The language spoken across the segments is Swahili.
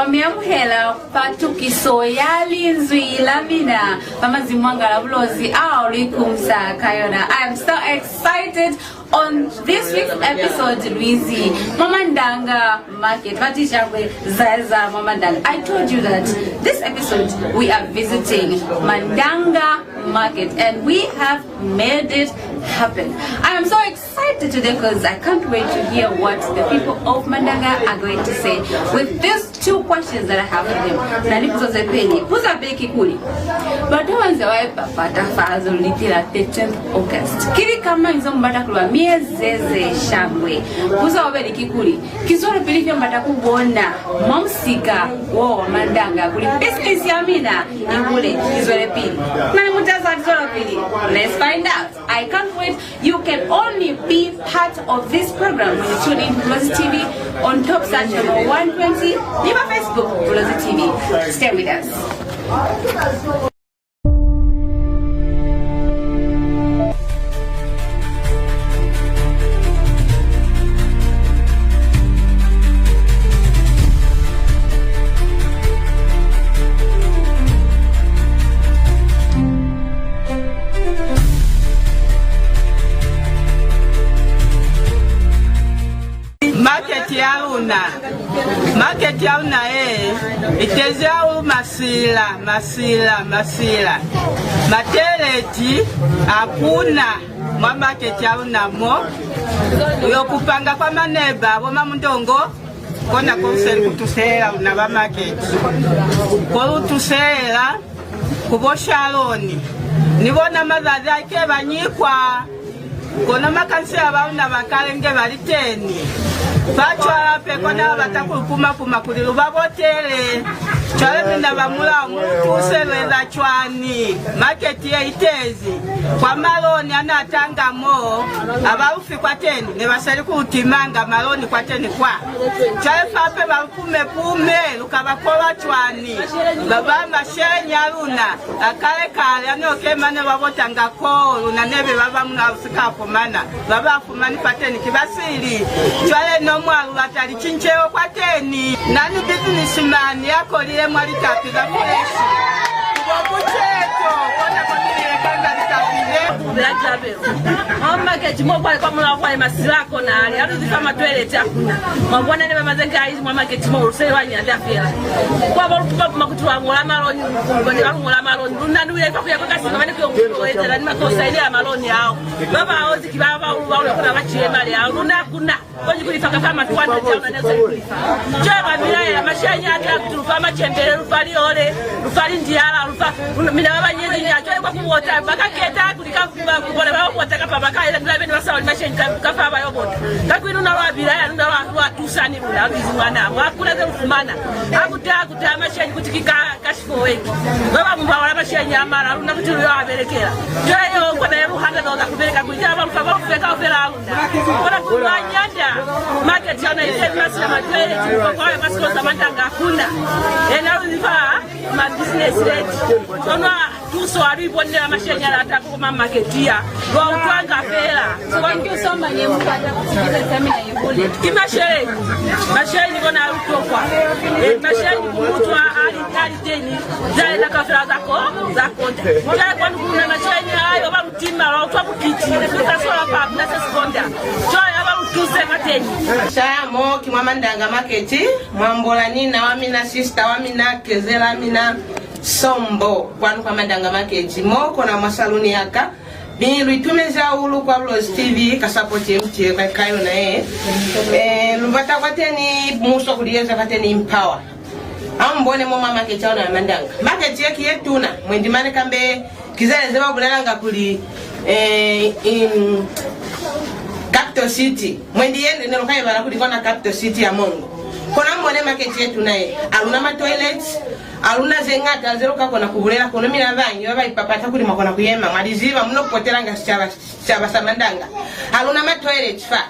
Wamemhela patuki soyali nzuila mina Mama Zimwanga la Bulozi Aurikum sa Kayona. I'm so excited on this week's episode, Luizi Mama Ndanga Market. Vatishagwe Zaza Mama Ndanga. I told you that this episode we are visiting Mandanga Market and we have made it happen. I am so excited today because I can't wait to hear what the people of Mandanga are going to say with these two questions that I have for them. Nani kuzoze peni puza beki kuli but wanze waipa pata fazo litila 13th August kili kama nzo mbata kulwa miezeze shangwe puza wabeli kikuli kizore pili mbata kubona mamsika wo Mandanga kuli business ya mina ingule kizore pili nani mutaza kizore pili. Let's find out. I can't wait. You can only be part of this program when you tune in to Bulozi TV on Top Star channel 120. Leave our Facebook, Bulozi TV. Stay with us. Market yauna itezao masila mateleti hakuna mwa market yauna mo yokupanga kwa maneba woma mundongo kona konseli kutusela una ba market kwa utusela kuboshaloni nibona mazazi ake banyikwa kona makansi abauna bakalenge baliteni Bachwala pekona batakukuma kulilu babotele chale minda bamula mutuse lweza chwani market ya itezi kwa maloni anatanga mo abaufi kwa teni ne basali kutimanga maloni kwa teni kwa chale pape bakume pume lukabakola chwani baba mashenya luna akale kale anoke ne babotanga ko luna nebe baba muna usika komana baba fumani pateni kibasili chale no mwalu batali chincheo kwa teni nani businessman yako liye mwali kapiga fresh kubobucheto kona kwamile kanga litapile blajabe market mo kwa mula kwa masilako na ali hatu zifama toilet hakuna mabwana ne bamazenga hizi mwa market mo ruseli wanyanda fela kwa balutupa makutu wa ngola maloni ngoni wa ngola maloni runanduye kwa kuya kwa singa bane kwa ngola ni makosa ile ya maloni yao baba aozi kibaba wale kuna bachie mali yao runakuna kwenye kulifaka kama tuanda jauna neza kulifa jaba milaya ya mashanya hata kutufa machembele rufali ole rufali ndiala rufa mina baba nyezi ni ajoye kwa kuwota baka keta kulika kubole baba kuwota kapa baka ile ndabeni wasawa mashanya kafa aba yobota kakwinu na wabilaya nunda watusani runa bizimana mwakula ze ufumana akuta mashanya kutikika kashifo weki baba mba wala mashanya amara runa kutiru ya waberekela joye kwa na yebu hanga doza kubeleka kujaba rufa kufeka ufela alunda kona kuwanyanda market yana ile masina matwele kwa masiko za Mandanga hakuna ena ulifa ma business rate kono tuso alibonde amashenya atako ma marketia go utwanga fela thank you so much yemupata kusikiliza seminar yebole masheni kona utokwa masheni kumutwa ali deni zale na kafela zako ja kwa kuna masheni hayo ba mtima wa utwa kukiti kasola pa na sekonda Shamo kimwa Mandanga Market mwambola nina wamina sister wamina kezela mina sombo kwanu kwa Mandanga Market moko na masaluni yaka bilu itumeza ulu kwa Bulozi TV kasapoti mtie kwa kayo na lubata kwa teni muso kulieza kwa teni empower ambone mama market ya Mandanga market yeki yetuna mwendimane kambe kizele zeba bulalanga kuli in Capital City mwendi yende nero kai bara kuli kona Capital City ya Mongo kona mbone market yetu naye aluna ma toilets aluna zengata zeruka kona kubulela kono mina banyo baba ipapata kuli makona kuyema maliziba muno kupotelanga chaba samandanga aluna ma toilets fa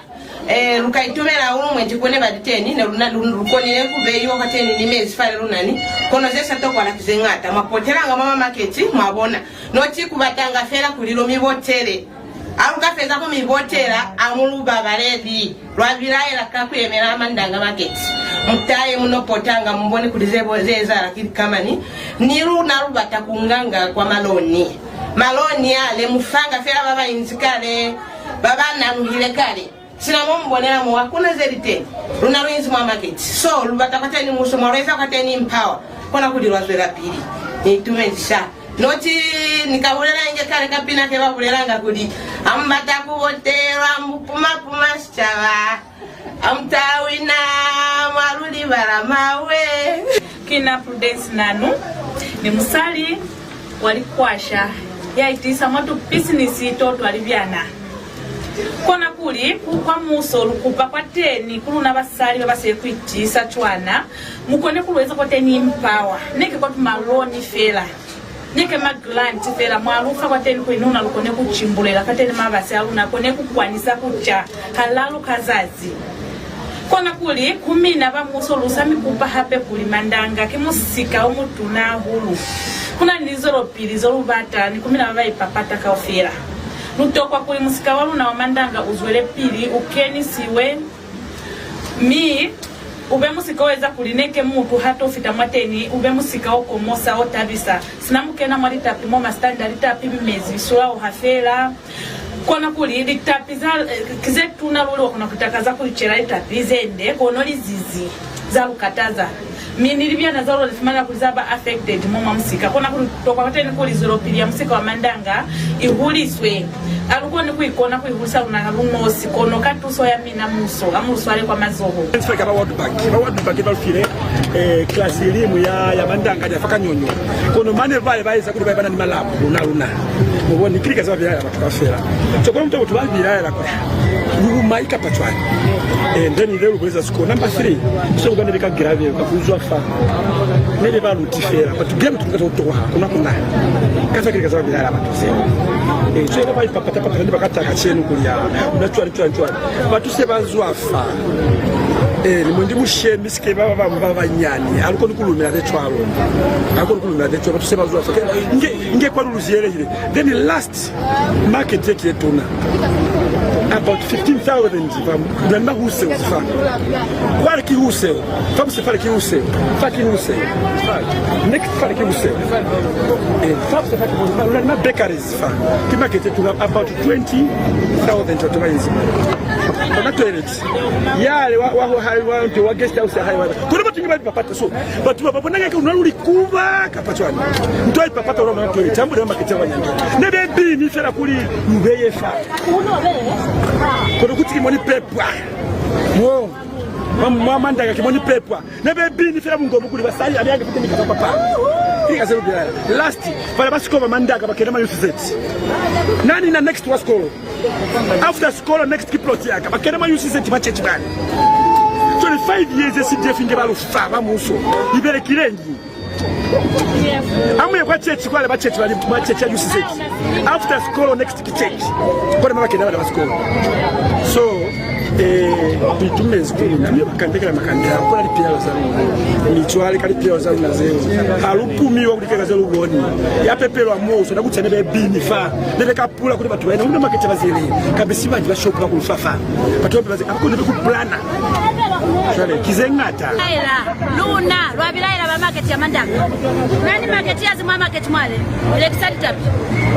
lukaitumela umwe ndikone baditeni ne lukonile kubeyo kateni nimezi fale lunani kono zesa toko ala kizengata mapotelanga mama market mwabona noti kubatanga fera kulilo mibotele aluka feza ko mibotela amuluba baredi lwabiraela kakwemera Mandanga Market mtaye munopotanga mbone kulizebo zeza lakini kama ni runa rubata kunganga kwa maloni ale mufanga fera baba inzikale baba nanuhile kale sina mbonera mu hakuna zerite runa ruinzi mwa market so rubata kwateni muso moreza kwateni empower kona kulirwa zwera pili ni tumenzisha noti nikabulera nje kale kapina ke babulelanga kuli ambata kuboterwa mupuma chava amtawina maruli baramawe kina Prudence Nanu ni musali walikwasha yaitisa mwatu business itoto alivyana kona kuli kwa muso lukupa kwa teni kuluna basali babase kwitisa chwana mukone kulweza kwa teni empower neke kwa maloni fela neke maglanti fela mwalufa kwa teni kuinuna lukone kuchimbulela kateni mabase aluna kone kukwanisa kucha halalu kazazi kona kuli kumina ba muso lusami kupa hape kuli mandanga kimusika omutuna hulu kuna nizoro pili zoro bata ni kumina baba ipapata kaofera nutokwa kuli musika walu na wamandanga uzwele pili ukeni siwe mi ube musika weza kulineke mutu hato ufita mwateni ube musika oko mosa otabisa sinamukena mwali tapi moma standard tapi mezi visula uhafela kona kuli litapiza kizetu na lulu wakuna kutakaza kulichera litapizende kono lizizi za lukataza minilibia na zalo lifumana kulizaba affected moma musika kona kuli toka wateni kuli zoropili ya musika wa mandanga ihuliswe aluko ni kuikona kuihulisa luna lunosi kono katuso ya mina muso amuso ale kwa mazoho nsifeka ba world bank balfile class elimu ya mandanga ya fakanyonyo kono mane vale baeza kuli bana ni malabu luna muboni kilika za bya batukafera chokolo mto tubabira la kwa maika patwani ndeni lelo kuweza score number 3 so bana bika grave bakuzwa fa nele ba lutifera batugema tukata kutoka kuna kaza kilika za bya la batusema so ba ipapata ndi bakataka chenu kulia unachwali batuse bazwa fa limundi mushemi sike baba nyani aliko nikulumira tetwalo batuse bazwa fa nge kwa luluziele ile then last market yake tuna about 15,000 from na husel fa kwa ki husel fa se fa ki husel next fa ki husel fa se fa ki na bakeries fa ki market tuna about 20,000 totomanzi na toilet yale wa guest house hai wa kuna batungi bapata so but babona ngeke unaluli kuba kapatwani mtoi papata unaona toilet tambo na market ya wanyanga ne bebi ni fera kuli mbeye fa kono kuti moni pepwa wo mama ndanga kimoni pepwa ne bebi ni fera mungomu kuli basali abianga kuti nikapa papa ikaze ubira last para basikoma mandanga bakena ma UCZ nani na next was call after school next kiplot yaka bakena ma UCZ bachechi bani 25 years CDF ngebalo fa bamuso ibere kirengi amwe kwa church kwa bachechi bali bachechi ya UCZ after school next kichechi kwa mama kenda bali school so bitumezi kuli bakandekera makandera kwa lipia za michwali kalipia za na zero alupumiwa kulikeka zero uboni yapepelwa moso nakutse nebe bini fa nebe kapula kuti batu baina ndo makete bazile kabisi baji bashop la kufafa batu bazi akone ku plana chale kizengata luna lwabilaila ba market ya mandanga nani market ya zimwa market mwale elekisadi tapi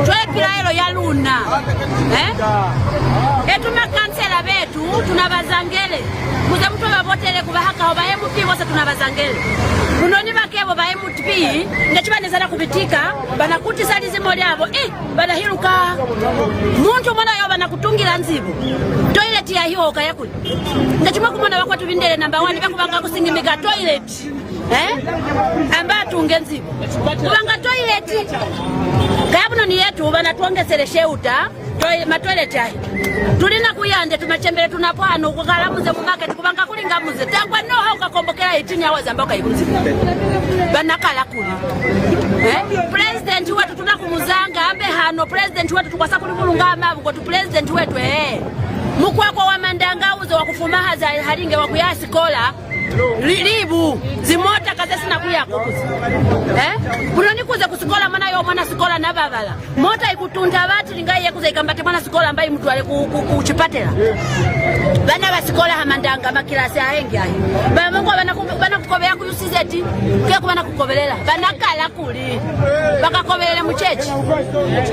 twe pilaelo ya luna etuma kansela betu tunabazangele kuze mtu babotele kubahaka oba MP bose tunabazangele unoni bakebo ba MP ngachibanezana kubitika banakuti sali zimo lyabo banahiruka muntu mwana yo banakutungira nzibu toilet ya hiyo okayakuli ngachima kumona bakwa tubindele number 1 bakubanga kusingimiga toilet amba tungenzibu kubanga toilet kabuno ni yetu banatuongesele sheuta matoilet ayi tulina kuyande tumachembele tunapwana ukukalamuze mu market kubanga kulingamuze tangwa noho ukakombokera 18 hours ambako ibuzi banakala kuli president wetu tunakumuzanga ambe hano president wetu tukwasa kulibulunga amabu ko tu president wetu mukwako wa mandanga uzo wa kufumaha za halinge wa kuyasi kola libu kuku zimota kaze sina kuya kuku buloni kuze kusikola mwana yo mwana sikola nababala mota ikutunda bati lingaye kuze ikambate mwana sikola ambaye mtu ale kuchipatela bana basikola hamandanga makilasi ahengi ahi bamongo bana kukobera ku UCZ ke kubana kukobelela bana kala kuli bakakobelele muchechi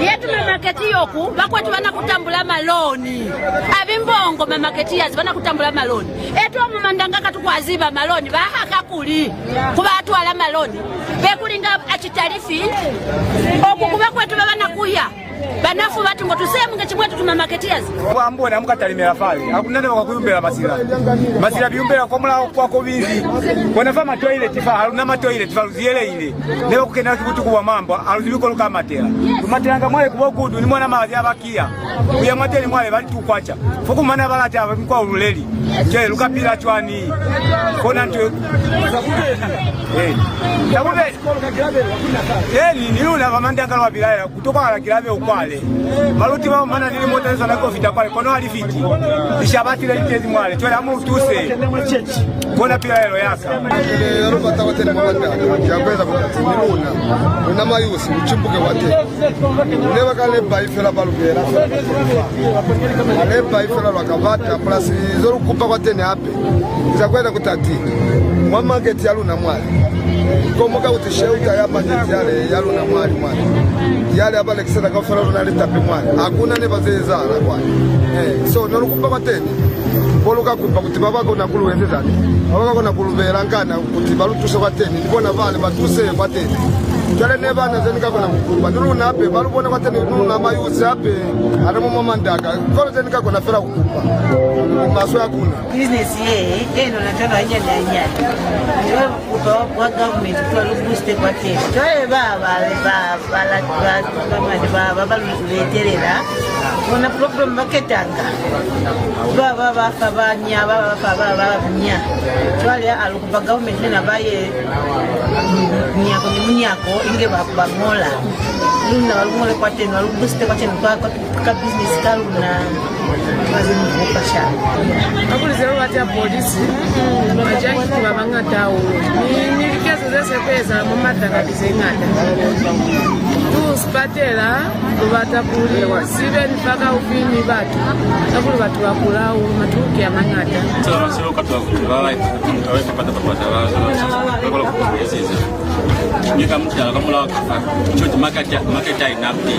yetu market yoku bakwatu bana kutambula maloni abimbongo market yazi bana kutambula maloni etu amandanga katukwaziba maloni bahaka kuli kuba atwala maloni bekulinga achitarifi okukuba kwetu bana kuya banafu batu ngo tuseme ngechimwetu tuma marketiers kwa mbona mukatalimera fali akunene bakuyumbera masira biyumbera komula kwako bizi wanafama toilet fa haruna ma toilet fa ruziele ile leo kukena kibutu kwa mambo aruzibiko luka matera tumateranga mwale kubokudu ni mwana mazi abakia uya materi mwale bali tukwacha fuku mana balata kwa uruleli je luka pila chwani kona nto sabube ni una bamandanga lwa bilaya kutoka ala kilabe ukwale maluti wa mana nili moteleza na kofita kwale kono alifiti ishabati la itezi mwale twele amu utuse kona pila helo yaka Robata wateni mwanda yakweza kutiniluna una mayusi mchimbuke wateni neba kale baifela balubera ale baifela wakavata plus zoru kupa wateni hape zakwenda kutati mwa market yaluna mwale komoka utisheuta ya market yale yaluna mwale yale abale kisana kafara runaleta pe mwale hakuna ne bazeza na kwani so norukupa wateni boluka kupa kuti babako nakuluwendeza babako nakulubera ngana kuti balutuse wateni ndibona vale batuse wateni jale ne bana zenika kona kukupa nuruna ape balubona wateni nuruna mayusi ape aramo mamandaka kono zenika kona fera kukupa maso yakuna business ye eno nataka anya nya ndio kwa government kwa boost kwa tena toe baba baluleterera kuna problem baketanga baba fabanya nya twale alukupa government na baye nyako ni munyako inge bakubangola luna walumole kwa tena walubuste kwa tena kwa business kaluna mazimu kupasha akulizero watia polisi majangi kubabanga tawo ni likezo zese pesa mumatanga bizengata tu spatela ubata kuliwa sibe nipaka upini batu nakuli batu wakulau matuki ya mangata sasa sio katwa kubawa tutaweka pata kwa kuziza nika mtala kama la chote market inapi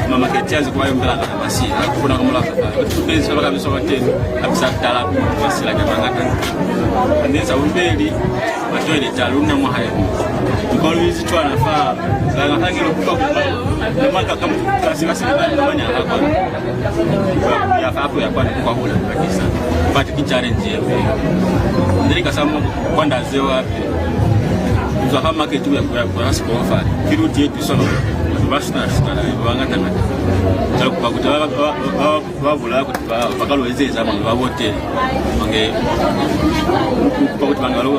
mama market yazi kwa yombela na basi kuna kama la tupenzi baka bisoka tena abisa tala basi la mangata ndeza umbeli matwele taluna mwahaya kwa hizi chwa nafaa na hangilo kutoka kwa maka kama kasi na manya hapa ya hapo ya kwa hula kabisa but challenge yewe ndiri kasama kwanda zewa za kama kitu ya kwa sikofa kiruti yetu sono basi na sikala bangata ngata kwa kutaba babula kutaba bakalwezeza abantu babote mange kwa kutangalo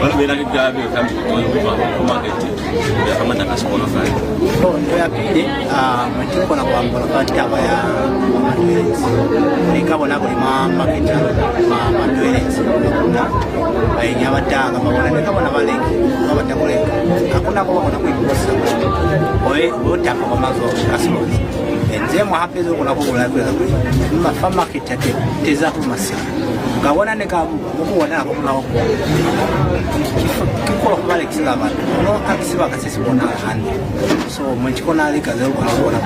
balobera kigabe kambi kwa market ya kama na sikofa ndio ya pili mtiko na kwa mkataba ya nikabona kuli market madwelezi na ainyawatanga mabona nikabona baleki abatabuleka hakuna kwa kuna kuiposa oe utaka kwa mazo kasoro enzemo hapezo kuna kugula kweza kwa market yake teza kumasi ngabona nikamukuona kwa kuna kiko kwa bale kisaba no akisiba kasisi bona handi so mwenchikona alika zero kuna kuona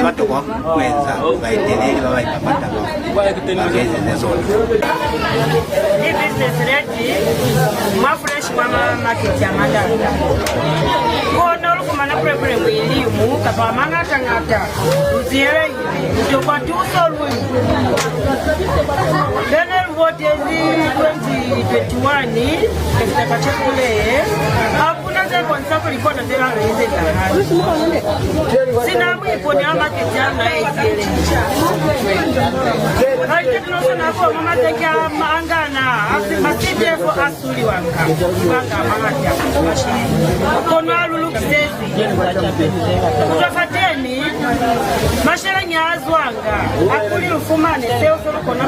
bato kwa kweza baitelele baipapata kwa kitendo nezo ni business ready mafresh kwa market ya mandanga kono lukumana problem elimu kapa mangata ngata uziere ndio kwa tuso lwi Daniel Votezi 2021 katika chakule hakuna za kwanza kulikuwa na zera hizi kana sina mwipo ni ama kijana hizi haite tunasema kwa mama teka maangana asipite kwa asuli wanka mangati kono alulu kisesi utafateni mashela nyazwanga akuli ufumane seo solo kona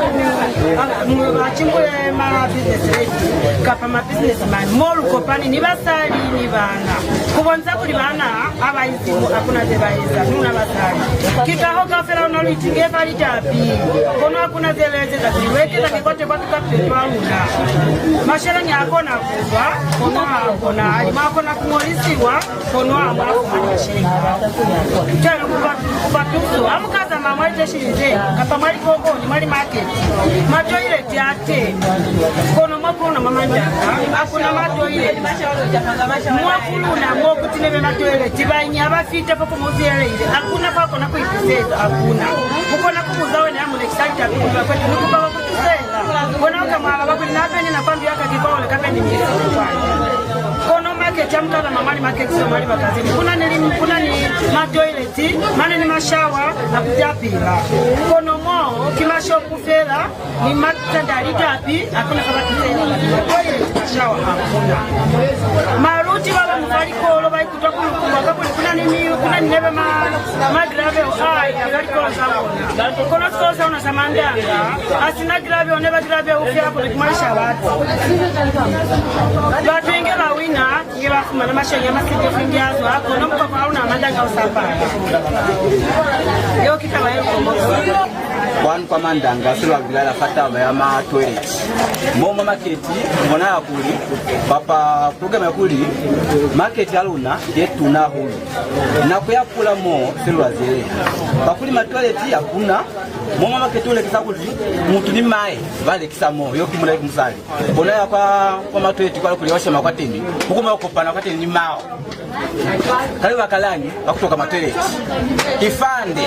machimbo ya ma business rate kapa ma businessman molu kopani ni basali ni bana kubonza kuli bana abayizimu akuna zebaiza nuna basali kitaho kafela no litinge bali tapi kono akuna zeleze za kiweke za kikote kwa tukapetwa una mashela nyakona kuzwa kono akona alimakona kumolisiwa kono amafanya shenga telo kubatuzo amukaza mama jeshinze kapa mali gogo ni mali market majoile tiate kono makuna mama njaka akuna majoile mwakuluna mwokutinebe majoile tibanyi abafite poko muziele ile akuna pako na kuipizeza akuna mukona kumuzawe na amu nexaita kukuwa kwetu nukubawa kutuzela kona kama abakuli napeni na kwambi yaka kipawole kapeni mjezi kono market ya mkala mamali market sio mali makazini kuna ni matoileti mane ni mashawa na kujapila kono mo kimasho kufela ni matandari tapi hakuna kama kisela toilet mashawa hakuna maruti wala mfali kolo bai kutoka kuna ni nebe magrave ai gari kolo sawa kono kosa una samandanga asina grave oneba grave ufia hapo ni kumaisha watu watu wengi wawina ngiba kuma na mashanya masike fingiazo kono mko kwa una mandanga usapaya yo kitawa yo One Commandanga silwa bilala fata bayama toilet. Moma marketi mbona yakuli papa program yakuli market aluna yetuna hulu. Na kuyakula mo silwa zile. Bakuli ma toilet yakuna moma market ule kisakuli muntu ni mai vale kisamo yo kimula kumsali. Mbona yakwa ma toilet kwa kuliosha makwatini. Hukuma ukopana kwatini ni mao. Kali wakalani bakutoka matoilet. Kifande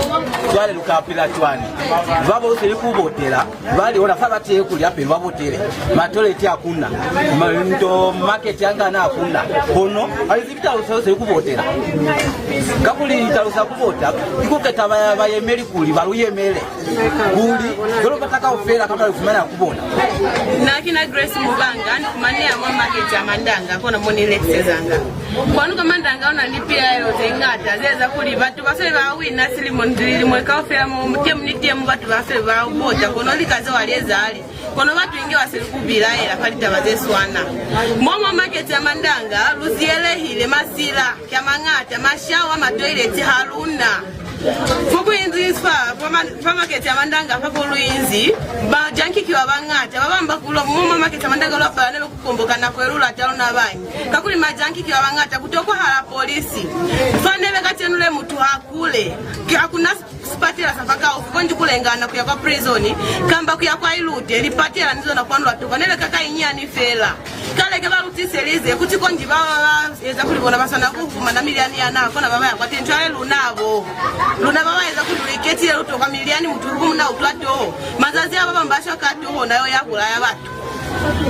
twale lukapila twani. Vabo useli kubotela bali ona fabati ekuli ape babotele matoleti akuna ndo market yanga na akuna kono alizipita useli kubotela kakuli italusa kubota ikuketa bayemeli kuli baluyemele kuli dolo bataka ofela kama kufumana kubona na kina Grace Mubanga ndikumania mwa market ya Mandanga kona moni lexezanga kwanu kama Mandanga ona lipia yote ngata zeza kuli batu baswe bawina silimondili mweka ofela mu mutemu batu baswe bawuboja kono likaze waliezali kono batu inge waselikubira era palita bazeswana mwa market ya Mandanga luziele hile masila kya mangata mashawa matoilet haluna Fuku inzi fa market ya Mandanga papo luinzi ba janki kiwa bangata babamba kulo muma market ya Mandanga lwa nebe kukomboka na kwerula talo na banyi kakuli majanki kiwa bangata kutoko hala polisi fa nebe katenule mutu hakule hakuna spatila safaka ukonji kulengana kuya kwa prison kamba kuya kwa ilute lipatila nizo na kwandwa toka nebe kaka inyani fela kale ke balutiselize kuti konji baba eza kulibona basana kuvuma na milioni yana kona baba yakwatentwa lunabo luna baba eza kuliketile lutoka milioni muturumu na utwato mazazi aba bambasha kato nayo yakula ya batu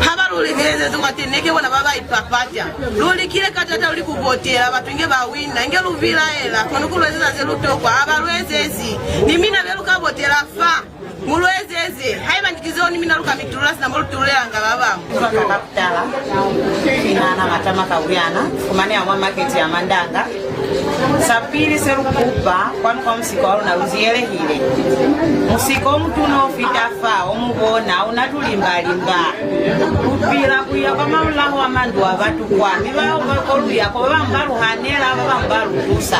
habalulikeze tukateneke bona baba ipapatya lulikile katata ulikuvotela batu inge bawina inge luvila ela kono kulwezeza zelutokwa abalwezezi nimina belukavotela fa mulwezeze haibandikizo nimina lukamitulula sina mulutulula nga baba bakakapitala finana matama kauyana kumania mwa market ya Mandanga sapili serukupa kwanu kwa msiko walu na uziele hile musiko mtu no fitafa omubona unatulimbalimba kupila kuya kwa mamulahu wa mandu wa batu kwa miba ukakolu ya kwa bambalu hanela bambalu tusa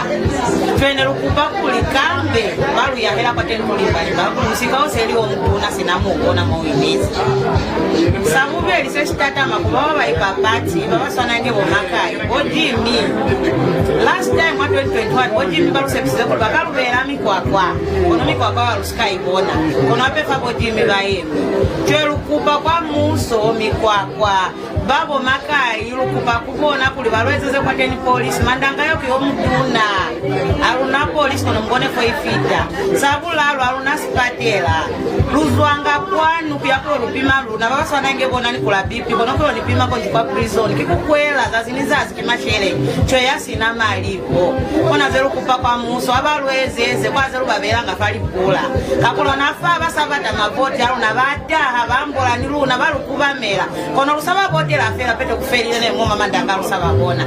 twene rukupa kulikambe balu ya hela kwa tenu kulimbalimba musiko oseli wa mtu na sinamu ukona mawimizi samube liseshitata makubaba wa ipapati baba swanange bomakai ojimi last time 2021 ojimi balu sepsize kwa balu berami kwa kono mikwakwa walusika ibona kono apefa ojimi baemu twelukupa kwa muso mikwakwa babo makai lukupa kubona kuli balwezeze kwa teni polisi Mandanga yoki omutuna aluna polisi kono mbone fo ifita sabula aluna spatela luzwanga kwanu kuyako lupima luna babaswana nge bona ni kula bipi bona ko lipima ko kwa prison kikukwela zazinizazi kimashere cho yasina malipo ona zero kupa kwa muso abalwezeze kwa zero babera nga fali kula kakola nafa basabata mavoti alo na bata bambola ni luna balukubamera kono lusaba bote la fera pete kuferile ne mama mandanga lusaba bona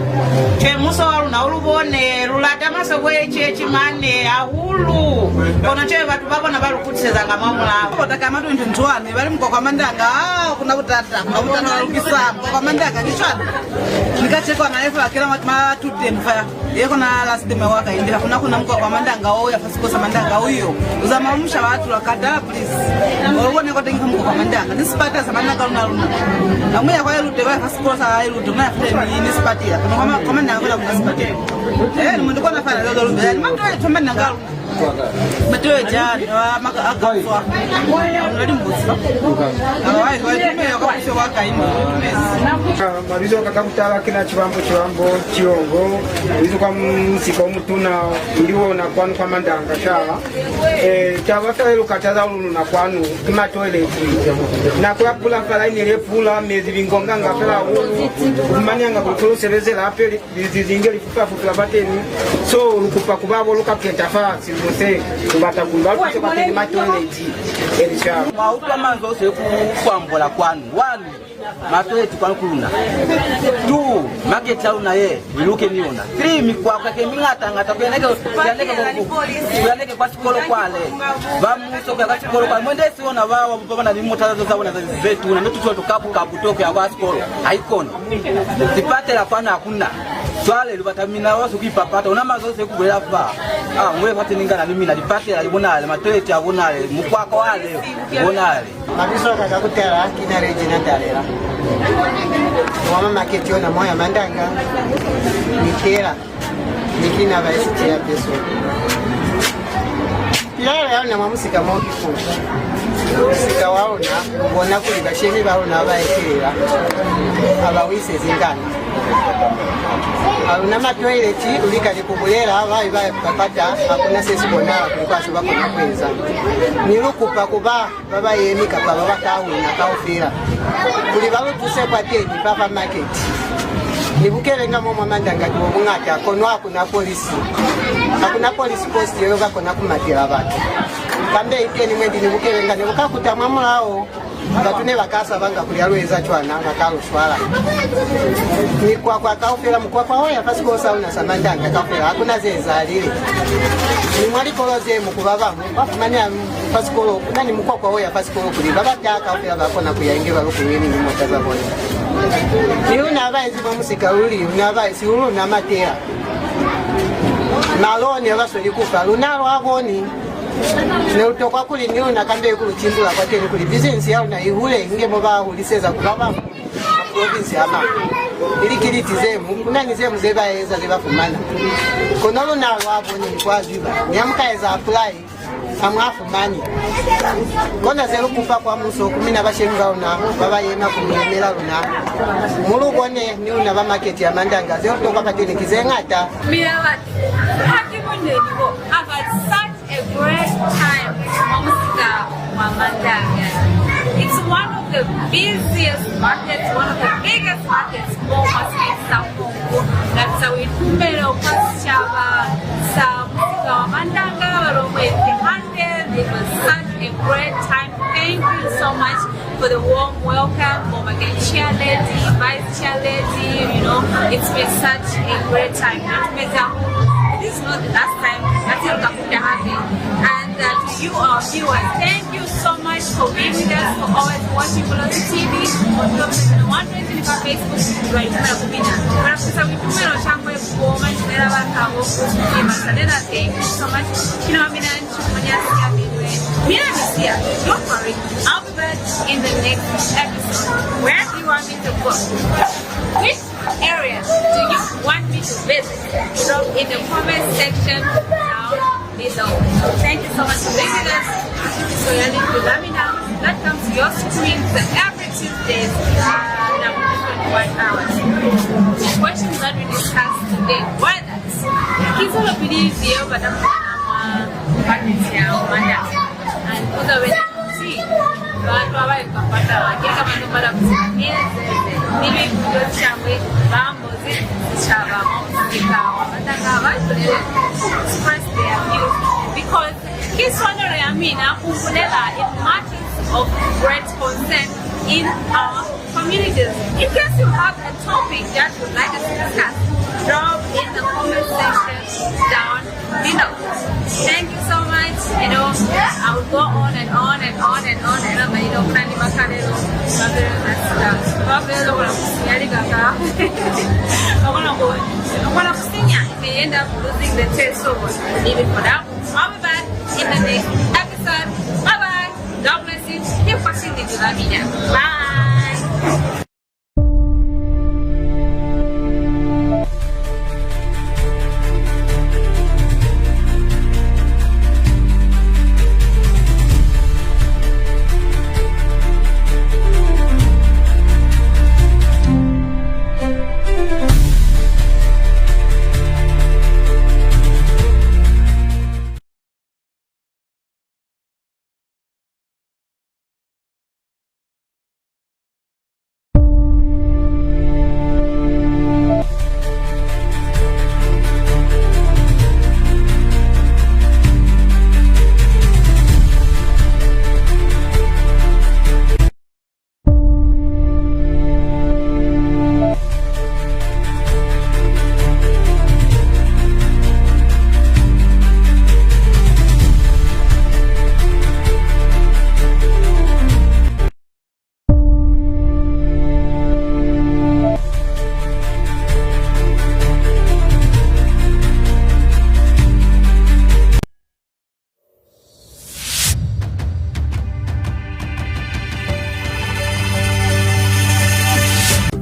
che muso walu na ulubone lulata maso bweche mane ahulu kono che batu babona balukutizeza nga mamula kotaka matu ntwani bali mko kwa mandanga kuna utata kuna utana lukisa kwa mandanga kichwana nikachekwa na efa kila matu temfa yeko na last day waka indira kuna mko kwa mandanga oya fasikosa mandanga huyo uzamamsha watu wakada please uone kwa tenga mko kwa mandanga nisipata za mandanga luna na mwe kwa yelute wa fasikosa yelute na fute ni nisipatia kwa mandanga kwa nisipatia ni mko na fanya lolo mbele mtu yetu mandanga betul jana maka akafwa ndio mbusa awai kwa tume yakafisha waka imo marizo kakakutala kina chibambo chiongo izo kwa msiko mutuna ndiona kwanu kwa mandanga shala tabafelo kataza ulu na kwanu kima toilet na kwa kula fala ile pula mezi bingonga ngafela ulu kumanya ngakulu sebezela apeli bizingeli fupa bateni so lukupa kubabo lukapeta fasi mose kubata kumbalo kwa tema toilet elisha mauta manzo se kwambola kwanu wanu matoeti kwa kuluna 2 market launa ye biluke niona 3 mikwa kwa kemingata ngata yaneke kwa sikolo kwale bamuso kwa sikolo kwa mwende siona wao baba na mutazo zao na zetu na mtu tukapu toke kwa sikolo haikoni sipate la pana hakuna swale libatamina wasu kipapata una mazose kubela fa mwe pate ningana mimi na lipate la libonale matoeti abonale mukwako wale bonale mabiso kakakutela kina Regina Dalera mama maketi ona moya mandanga nikera nikina baisiti ya peso pilala yana mamusika moki fu sika waona bona kuli basheni baona baekera abawise zingana aluna matoileti ulikali kubulela abayi bakata akuna sesi bona kulikaso bakona kweza nilukupa kuba baba yemika baba batawina kaufira kuli balutuse pateni papa market nibukelenga mama mandanga kubungata kono akuna police post yoga kona kumatira abantu kambe ikeni mwendi nibukelenga nibukakuta mamulao batune bakasa banga kulyalweza chwana ngakalushwala ni kwa kaufira mkwapa hoya pasikosa una samandanga kaufira hakuna zezalile ni mwali koloze mukubaba bafumanya pasikolo nani mkwapa hoya pasikolo kuli baba taka ufira bakona kuyaingira lukunyeni ni motaza bona ni una abazi bamusika uli una abazi ulu na matera maloni abasoli kufa lunalo aboni ne utokwa kuli niona kambe kuluchimbula kwa teni kuli business yao na ihule ngemo ba uliseza kubaba province ama ili kiliti zemu nani zemu zeba eza zebafumana konolo na wabo ni kwa ziba nyamka eza apply amwafu mani kona zero kufa kwa muso kumina bashenga una baba yema kumemela una mulubone ni una ba market ya mandanga zero toka pateni kizengata mira hakimone nibo a great time Mamandanga. It's one of the busiest markets, one of the biggest markets in South Congo. That's how we do It was such a great time. Thank you so much for the warm welcome, Mama Chair Lady, Vice Chair Lady. It's been such a great time. This is not the last time that you'll come to happen. And to you, our viewers, thank you so much for being with us, for always watching Veloci TV. On Facebook, right now, thank you so much. Don't worry, I'll be back in the next episode. Where do you want me to go? Which area do you want me to visit? Drop in the comment section down below. Thank you so much for being with us. So that comes to your screen every Tuesdays at 21 hours. The questions that we discussed today were that kids will believe you, but I'm and also when you see Bantu abaye kapata keka bantu mara kusikiliza nili kuchangwe bambozi chaba muzikawa batanga batulele express their views because kisonore amina kufunela it matters of great concern in our communities. In case you have a topic that you would like us to discuss, drop in the comment section down below. Thank you so much. You know, I will go on and on and on and on and on, but you know, Nani Makalelo, Babelo, I'm gonna sing ya. If you end up losing the taste, so leave it for that. I'll be back in the next episode. Bye bye. God bless you. Keep watching the video. Bye.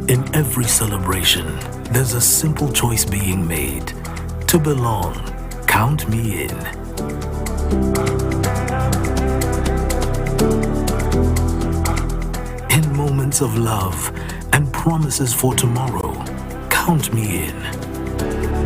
In every celebration, there's a simple choice being made. To belong, count me in. In moments of love and promises for tomorrow, count me in.